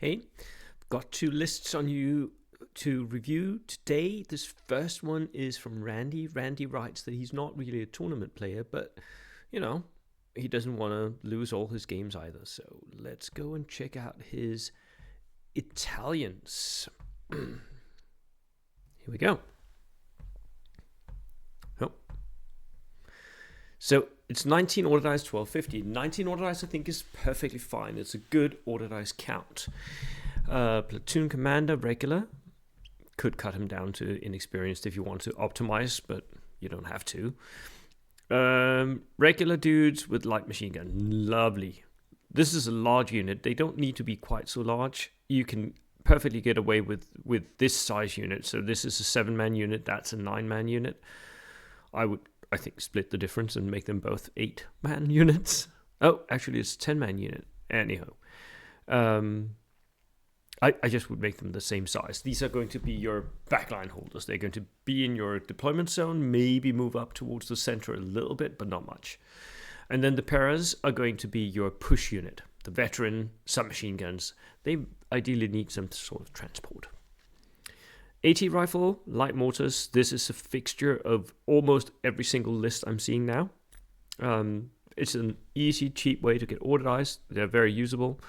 Hey, got two lists on you to review today. This first one is from Randy. Randy writes that he's not really a tournament player, but you know, he doesn't want to lose all his games either. So let's go and check out his Italians. Here we go. Oh. So it's 19 order dice, 1250. 19 order dice I think is perfectly fine. It's a good order dice count. Platoon commander, regular. Could cut him down to inexperienced if you want to optimize, but you don't have to. Regular dudes with light machine gun. Lovely. This is a large unit. They don't need to be quite so large. You can perfectly get away with this size unit. So this is a 7-man unit. That's a 9-man unit. I think, split the difference and make them both 8-man units. Oh, actually, it's a 10-man unit. Anyhow. I just would make them the same size. These are going to be your backline holders. They're going to be in your deployment zone, maybe move up towards the center a little bit, but not much. And then the paras are going to be your push unit, the veteran submachine guns. They ideally need some sort of transport. AT rifle, light mortars. This is a fixture of almost every single list I'm seeing now. It's an easy, cheap way to get order dice. They're very usable.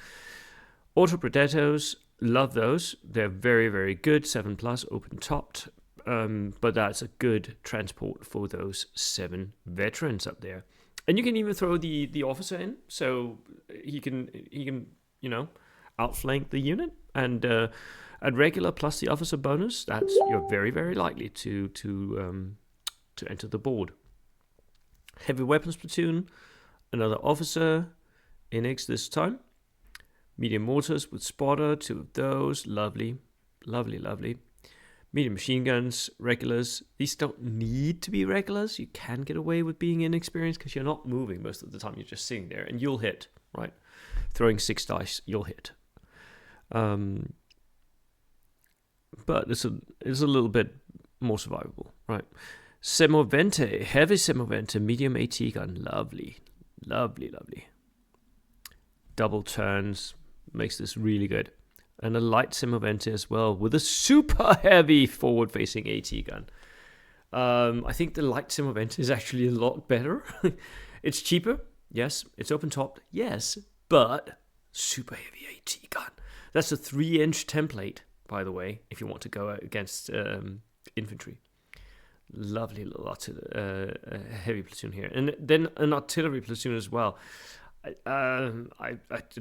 Auto Predators, love those. They're very, very good. 7+, open topped. But that's a good transport for those 7 veterans up there. And you can even throw the officer in, so he can outflank the unit. And at regular plus the officer bonus, you're very, very likely to enter the board. Heavy weapons platoon, another officer, NX this time. Medium mortars with spotter, 2 of those. Lovely, lovely, lovely. Medium machine guns, regulars. These don't need to be regulars. You can get away with being inexperienced because you're not moving most of the time. You're just sitting there and you'll hit, right? Throwing 6 dice, you'll hit. But it's a little bit more survivable, right? Semovente, heavy Semovente, medium AT gun. Lovely, lovely, lovely. Double turns. Makes this really good. And a light Semovente as well with a super heavy forward-facing AT gun. I think the light Semovente is actually a lot better. It's cheaper, yes. It's open-topped, yes. But super heavy AT gun. That's a 3-inch template, by the way, if you want to go against infantry. Lovely little heavy platoon here. And then an artillery platoon as well. I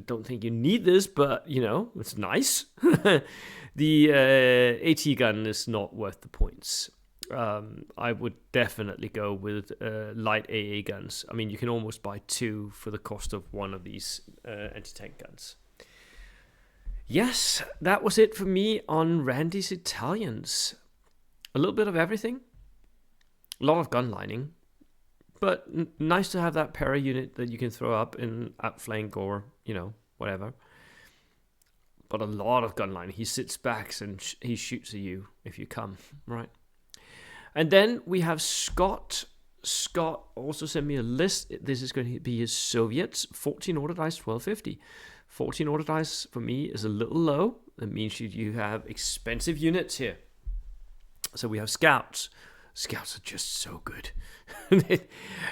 don't think you need this, but it's nice. The AT gun is not worth the points. I would definitely go with light AA guns. I mean, you can almost buy 2 for the cost of one of these anti-tank guns. Yes, that was it for me on Randy's Italians. A little bit of everything. A lot of gun lining. But nice to have that para unit that you can throw up in outflank or, whatever. But a lot of gunline. He sits back and he shoots at you if you come, right? And then we have Scott. Scott also sent me a list. This is going to be his Soviets. 14 order dice, 1250. 14 order dice for me is a little low. That means you have expensive units here. So we have scouts. Scouts are just so good.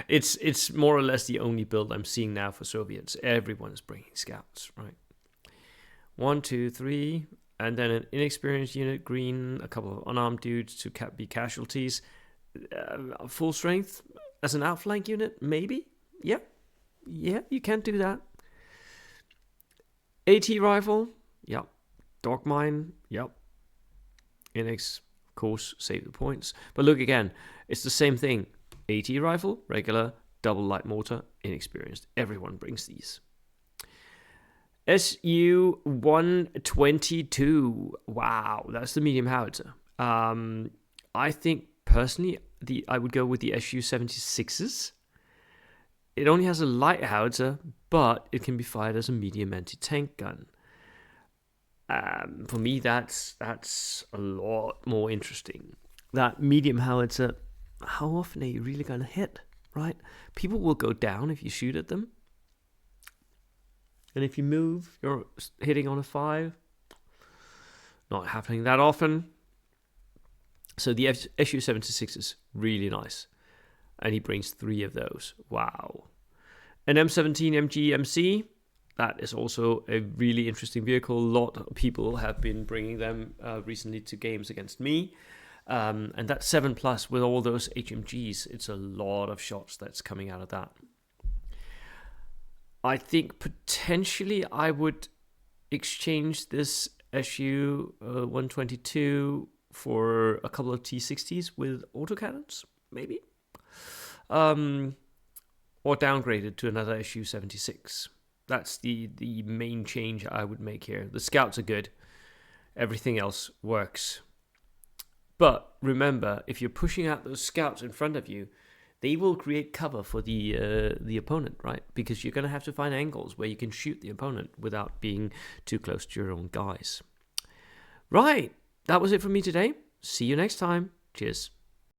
It's more or less the only build I'm seeing now for Soviets. Everyone is bringing scouts, right? 1, 2, 3, and then an inexperienced unit, green, a couple of unarmed dudes to be casualties. Full strength as an outflank unit, maybe? Yeah, you can do that. AT rifle, yep. Dog mine, yep. NX, of course, save the points. But look again, it's the same thing. AT rifle, regular, double light mortar, inexperienced. Everyone brings these. Su-122. Wow, that's the medium howitzer. I think personally, I would go with the Su-76s. It only has a light howitzer, but it can be fired as a medium anti-tank gun. For me, that's a lot more interesting. That medium howitzer, how often are you really going to hit, right? People will go down if you shoot at them. And if you move, you're hitting on a 5. Not happening that often. So the SU-76 is really nice. And he brings 3 of those. Wow. An M17 MG MC. That is also a really interesting vehicle. A lot of people have been bringing them recently to games against me. And that 7+ with all those HMGs, it's a lot of shots that's coming out of that. I think potentially I would exchange this SU 122 for a couple of T60s with autocannons, maybe. Or downgrade it to another SU 76. That's the main change I would make here. The scouts are good. Everything else works. But remember, if you're pushing out those scouts in front of you, they will create cover for the opponent, right? Because you're going to have to find angles where you can shoot the opponent without being too close to your own guys. Right, that was it for me today. See you next time. Cheers.